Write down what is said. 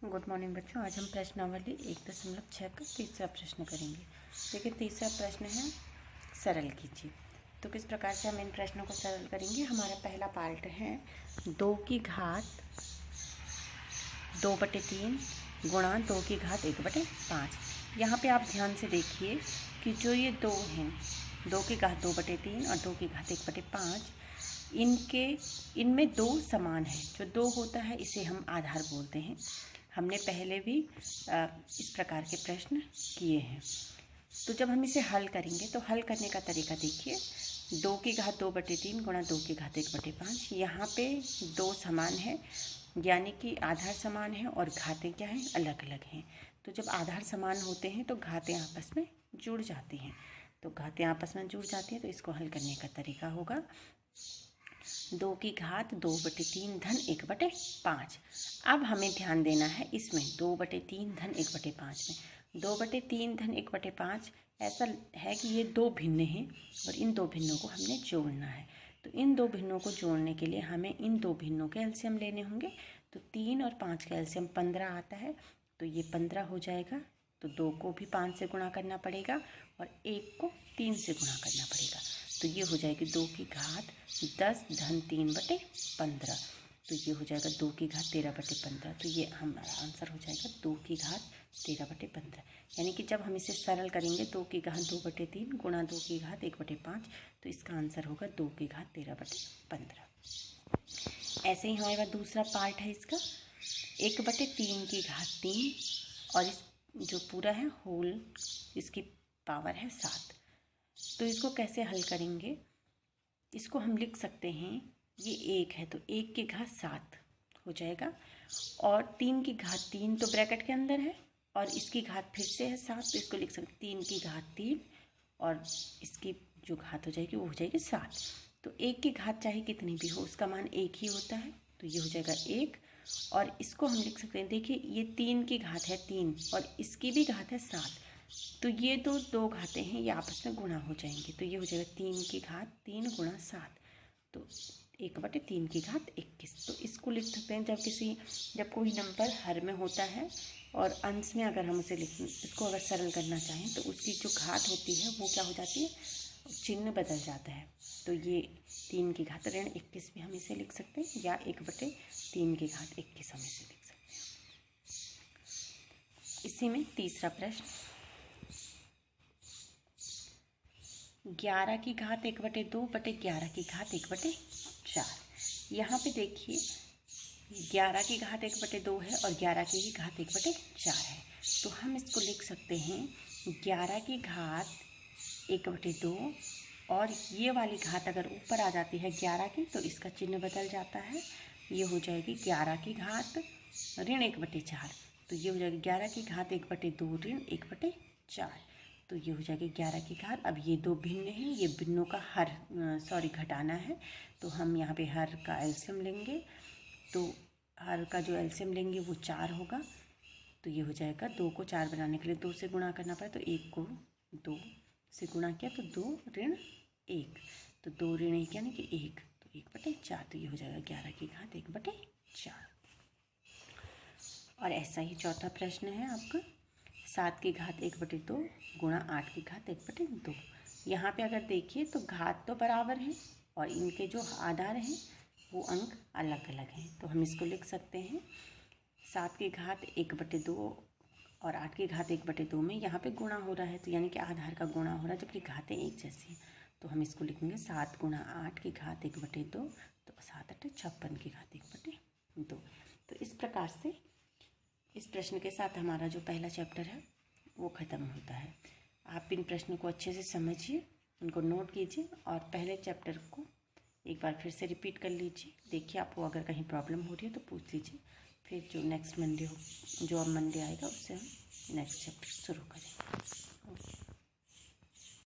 Good morning बच्चों। आज हम प्रश्नावली 1.6 का तीसरा प्रश्न करेंगे। देखिए, तीसरा प्रश्न है सरल कीजिए। तो किस प्रकार से हम इन प्रश्नों को सरल करेंगे। हमारा पहला पार्ट है 2 की घात 2/3 गुणा 2 की घात 1/5। यहाँ पे आप ध्यान से देखिए कि जो ये 2 हैं, 2 की घात 2/3 और 2 की घात 1/5, इनमें 2 समान है। जो 2 होता है इसे हम आधार बोलते हैं। हमने पहले भी इस प्रकार के प्रश्न किए हैं। तो जब हम इसे हल करेंगे तो हल करने का तरीका देखिए। 2 की घात 2/3 गुणा 2 की घात 1/5। यहाँ पे 2 समान है, यानी कि आधार समान है और घातें क्या हैं, अलग अलग हैं। तो जब आधार समान होते हैं तो घातें आपस में जुड़ जाती हैं। तो घातें आपस में जुड़ जाती हैं तो इसको हल करने का तरीका होगा 2 की घात 2/3 धन 1/5। अब हमें ध्यान देना है इसमें 2/3 धन 1/5 में 2/3 धन 1/5 ऐसा है कि ये 2 भिन्न हैं और इन 2 भिन्नों को हमने जोड़ना है। तो इन 2 भिन्नों को जोड़ने के लिए हमें इन 2 भिन्नों के एलसीएम लेने होंगे। तो 3 और 5 का एलसीएम 15 आता है, तो ये 15 हो जाएगा। तो 2 को भी 5 से गुणा करना पड़ेगा और 1 को 3 से गुणा करना पड़ेगा। तो ये हो जाएगी 2 की घात 10 धन 3/15। तो ये हो जाएगा 2 की घात 13/15। तो ये हमारा आंसर हो जाएगा 2 की घात 13/15। यानी कि जब हम इसे सरल करेंगे 2 की घात 2/3 गुणा 2 की घात 1/5, तो इसका आंसर होगा 2 की घात 13/15। ऐसे ही हमारे पास दूसरा पार्ट है इसका 1/3 की घात 3 और इस जो पूरा है होल, इसकी पावर है 7। तो इसको कैसे हल करेंगे, इसको हम लिख सकते हैं, ये 1 है तो 1 की घात 7 हो जाएगा और 3 की घात 3 तो ब्रैकेट के अंदर है और इसकी घात फिर से है 7, तो इसको लिख सकते 3 की घात 3 और इसकी जो घात हो जाएगी वो हो जाएगी 7। तो 1 की घात चाहे कितनी भी हो उसका मान 1 ही होता है, तो ये हो जाएगा 1। और इसको हम लिख सकते हैं, देखिए ये 3 की घात है 3 और इसकी भी घात है 7, तो ये दो घातें हैं, ये आपस में गुणा हो जाएंगे। तो ये हो जाएगा 3 की घात 3 गुणा 7, तो 1/3 की घात 21। तो इसको लिख सकते हैं जब कोई नंबर हर में होता है और अंश में अगर हम इसको अगर सरल करना चाहें तो उसकी जो घात होती है वो क्या हो जाती है, चिन्ह बदल जाता है। तो ये 3 की घात ऋण 21 भी हम इसे लिख सकते हैं या 1/3 की घात 21 हम इसे लिख सकते हैं। इसी में तीसरा प्रश्न 11 की घात 1/2/11 की घात 1/4। यहाँ पे देखिए 11 की घात 1/2 है और 11 की ही घात 1/4 है। तो हम इसको लिख सकते हैं 11 की घात 1/2 और ये वाली घात अगर ऊपर आ जाती है 11 की तो इसका चिन्ह बदल जाता है। ये हो जाएगी 11 की घात ऋण 1/4। तो ये हो जाएगी 11 की घात 1/2 ऋण 1/4। तो ये हो जाएगी 11 की घात। अब ये 2 भिन्न हैं, ये भिन्नों का घटाना है। तो हम यहाँ पे हर का एलसीएम लेंगे, तो हर का जो एलसीएम लेंगे वो 4 होगा। तो ये हो जाएगा 2 को 4 बनाने के लिए 2 से गुणा करना पड़ा, तो 1 को 2 से गुणा किया तो 2 ऋण 1, तो 2 ऋण 1 यानी कि 1, तो 1/4। तो ये हो जाएगा 11 की घात 1/4। और ऐसा ही चौथा प्रश्न है आपका 7 की घात 1/2 गुणा 8 की घात 1/2। यहाँ पे अगर देखिए तो घात तो बराबर है और इनके जो आधार हैं वो अंक अलग अलग हैं। तो हम इसको लिख सकते हैं 7 की घात 1/2 और 8 की घात 1/2 में यहाँ पे गुणा हो रहा है, तो यानी कि आधार का गुणा हो रहा है जबकि घातें एक जैसी हैं। तो हम इसको लिखेंगे 7 गुणा 8 की घात 1/2, तो 7 × 56 की घात 1/2। तो इस प्रकार से इस प्रश्न के साथ हमारा जो पहला चैप्टर है वो ख़त्म होता है। आप इन प्रश्नों को अच्छे से समझिए, उनको नोट कीजिए और पहले चैप्टर को एक बार फिर से रिपीट कर लीजिए। देखिए आपको अगर कहीं प्रॉब्लम हो रही है तो पूछ लीजिए, फिर जो नेक्स्ट मंडे हो, जो अब मंडे आएगा उससे हम नेक्स्ट चैप्टर शुरू करेंगे।